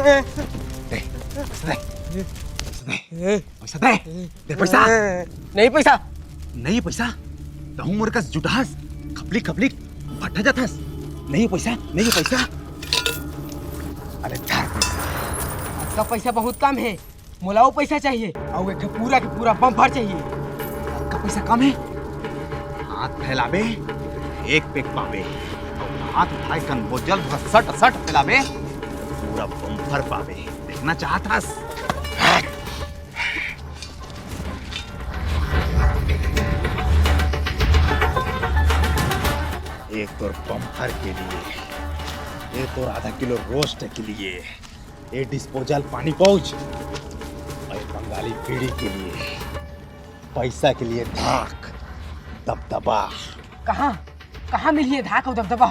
दे पैसा दे दे पैसा नहीं पैसा नहीं पैसा तहु मोर कस जुटास खपली खपली फटा जाथस नहीं पैसा अरे धर पैसा आपका पैसा बहुत कम है, मोलाओ पैसा चाहिए और एक पूरा के पूरा बम्पर चाहिए। आपका पैसा कम है, हाथ फैलाबे एक पेक पाबे और हाथ उठाए कन बोझल सट सट फैलाबे पूरा बम्पर पाबे। देखना चाहतास एक तो बम्पर के लिए, एक तो आधा किलो रोस्ट के लिए, एक डिस्पोजल पानी पाउच और बंगाली बीड़ी के लिए, पैसा के लिए धाक दबदबा। कहाँ मिली है धाक और दबदबा?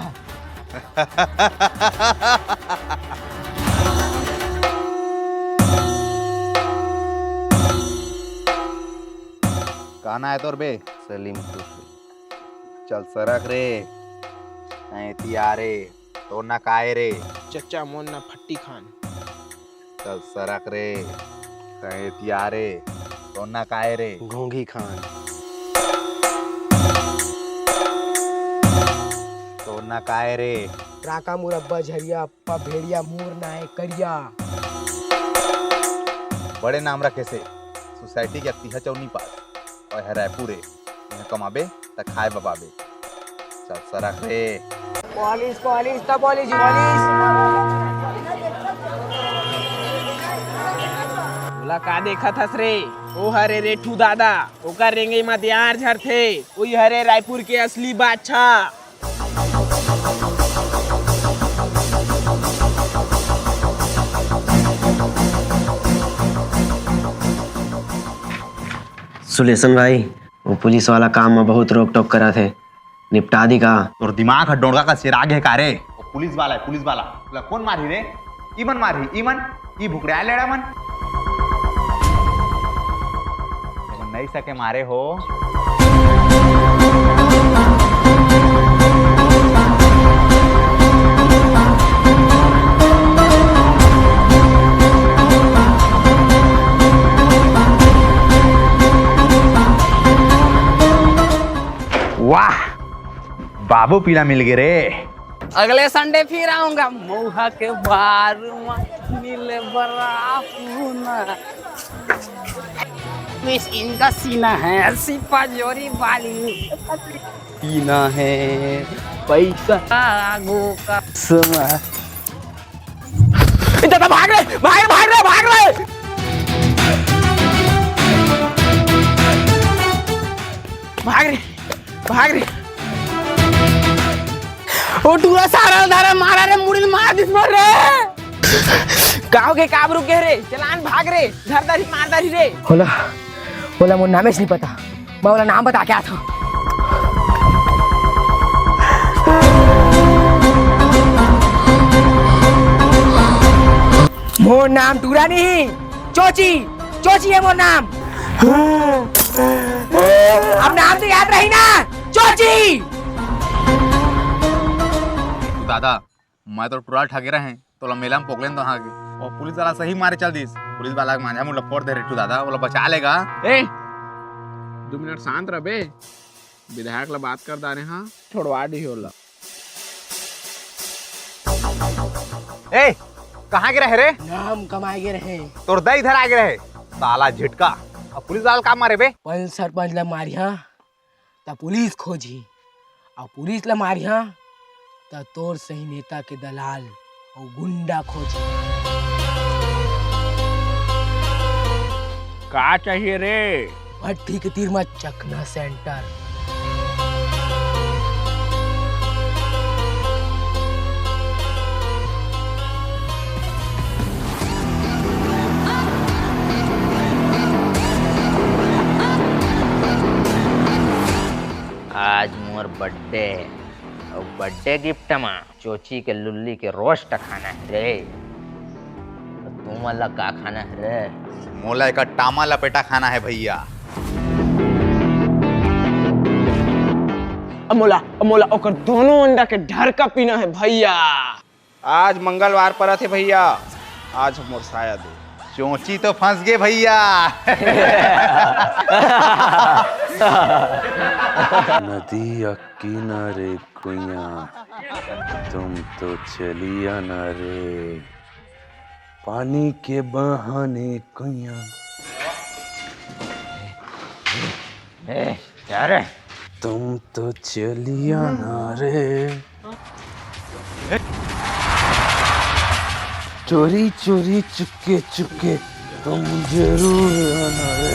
कहना है तोर बे सलीम चल सरक रे तियारे तो ना काए रे चचा मोन्ना फट्टी खान चल सरक रे तियारे तो ना काए रे घोंघी खान तो ना काए रे ट्राका मुरब्बा झरिया अप्पा भेड़िया मूर नाय करिया। बड़े नाम रखे से सोसाइटी के तीहा चौनी पास और है रायपुरे यहाँ कमाबे त खाए बबाबे। चल सरक रे पुलिस तो पुलिस बोला का देखा थस रे ओ हरे रेठू दादा ओका रेंगे मत यार झर थे ओई हरे रायपुर के असली बादशाह। सुलेशन भाई वो पुलिस वाला काम में बहुत रोक टोक करा थे, निपटा दी का। तोर दिमाग हड्डोड़गा का सिराग है का रे? पुलिस वाला है पुलिस वाला। बोला कौन मारी रे? ईमन मारी ईमन ई भुकड़ाया लेड़ा मन नहीं सके मारे हो। वाह बाबू पीला मिल गए रे। अगले संडे फिर आऊंगा मऊहा के बार मिले बराफूना इनका सीना है सिपा जोरी वाली सीना है पैसा आगो का समा। इधर भाग रहे भाग रहे भाग रहे ओ टूरा सारा धारा मारा रे मुड़ी मार दिस मर रे गांव के काबरू के रे चलान भाग रे धरदारी मारदारी रे बोला मुझे नाम नहीं पता, मैं बोला नाम बता क्या था। मोर नाम टूरा नहीं चोची है मोर नाम। अब नाम तो याद रही ना चोची। दादा मैं तो टुरा ठगे रहे तो मेला में पोकलेन तो हाँ और पुलिस वाला सही मारे चल दिस पुलिस वाला मांझा मुझे फोड़ दे रेटू दादा बोला बचा लेगा। ए 2 मिनट शांत रह बे विधायक ला बात कर दाने हाँ छोड़वा दी होला। ए कहाँ गिरा है रे? नाम कमाए गे रहे तोर दे इधर आ गए साला झटका। अब पुलिस वाला काम मारे बे पल सरपंच ला मारिया त पुलिस खोजी और पुलिस ला मारिया त तोर सही नेता के दलाल और गुंडा खोजी। का चाहिए रे? भट्टी के तीर में चकना सेंटर। आज मोर बर्थडे और बर्थडे गिफ्ट में चोची के लुल्ली के रोस्ट खाना है रे। तुम वाला का खाना है रे? मोला का टामा लपेटा खाना है भैया। अमोला ओकर दोनों अंडा के ढर का पीना है भैया। आज मंगलवार पर थे भैया आज हम साया दे। चोंची तो फंस गए भैया। नदिया किनारे कुइया तुम तो चलिया न रे, पानी के बहाने कुइया। क्या रे? तुम तो चलिया न रे, चोरी चोरी चुपके चुपके तुम जरूर आना रे।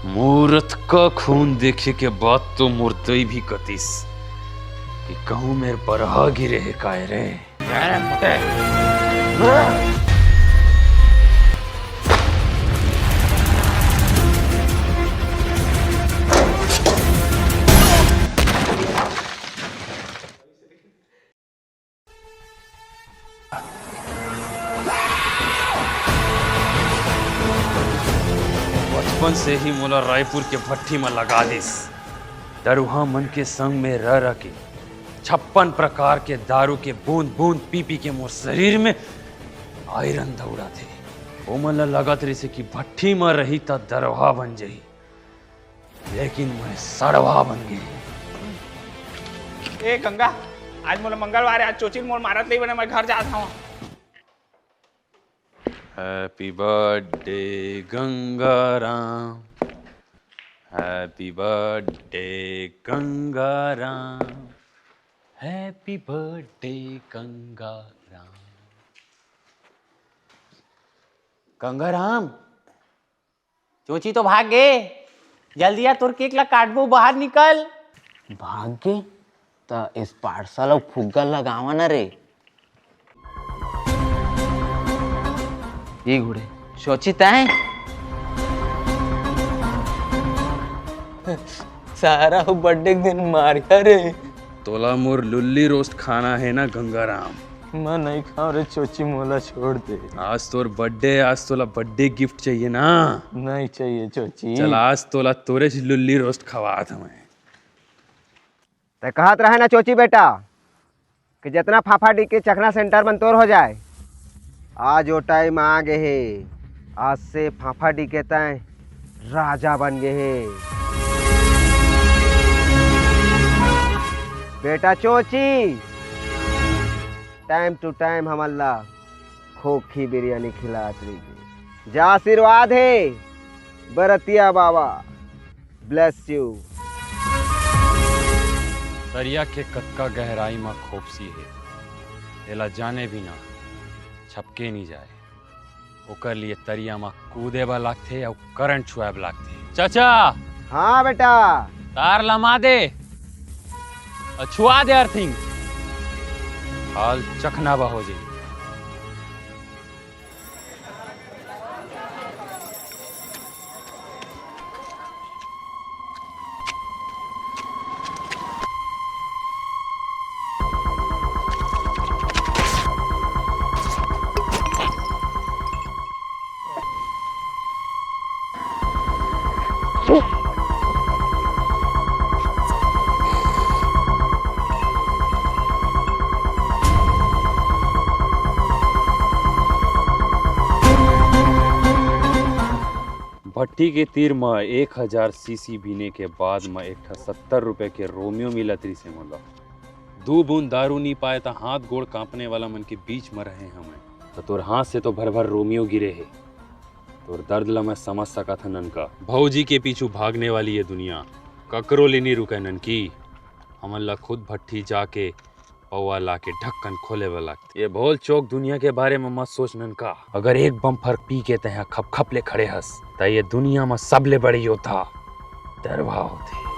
मूर्त का खून देखे के बाद तो मुर्दई भी कतीस कि कहूँ मेरे बरहा गिरे है काय रे। क्या रे मोटे? बचपन से ही मोला रायपुर के भट्टी में लगा दिस। दरुहा मन के संग में रह रह के 56 प्रकार के दारू के बूंद बूंद पी पी के मोर शरीर में आयरन दौड़ा थे। वो मन लगत रही से कि भट्टी में रही तो दरवा बन जाई, लेकिन मैं सड़वा बन गई। ए गंगा, आज मोला मंगलवार है, आज चोची मोर मारत नहीं बने, मैं घर जाता हूँ। Happy birthday Gangaram, happy birthday Gangaram, happy birthday Gangaram. Gangaram, चोची तो भाग गए। जल्दी आ, तोर केक ला काटबो, बाहर निकल। भाग गए तो इस पार्सल और फुग्गा लगावा ना रे। ये घोड़े सोचिता है सारा बर्थडे के दिन मारिया रे। तोला मोर लुल्ली रोस्ट खाना है ना गंगाराम। मैं नहीं खाऊं रे चोची, मोला छोड़ दे। आज तोर बर्थडे, आज तोला बर्थडे गिफ्ट चाहिए ना। नहीं चाहिए चोची। चल आज तोला तोरे से लुल्ली रोस्ट खवा था मैं। तो कहत रहे ना चोची बेटा कि जितना फाफा डी के चखना सेंटर में तोर हो जाए। आज वो टाइम आ गए है, आज से फाफा डी के तय राजा बन गए है। बेटा चोची, टाइम टू टाइम हम अल्लाह खोखी बिरयानी खिलात रही। जा आशीर्वाद है बरतिया बाबा, ब्लेस यू। दरिया के कतका गहराई में खोपसी है, एला जाने भी ना छपके नहीं जाए। ओकर लिए तरिया में कूदे बा लागथे और करंट छुआब लागथे। चाचा, हाँ बेटा, तार लमा दे, छुआ दे अर्थिंग, हाल चखना बा हो जाए। भट्टी के तीर में 1000 सीसी पीने के बाद में एक 70 रुपए के रोमियो मिलत रही से मोला। 2 बूंद दारू नहीं पाए तो हाथ गोड़ कांपने वाला मन के बीच में रहे हमें। तो तोर हाथ से तो भर भर रोमियो गिरे है। तोर दर्द ला मैं समझ सका था ननका। भौजी के पीछू भागने वाली ये दुनिया ककरो ले नहीं रुके ननकी। हमन ला खुद भट्टी जाके पौवा ला के ढक्कन खोले वाला। ये भोल चौक दुनिया के बारे में मत सोच ननका। अगर एक बम फर्क पी के तह खप खप ले खड़े हस त ये दुनिया में सबले बड़ी योद्धा दरवा होती।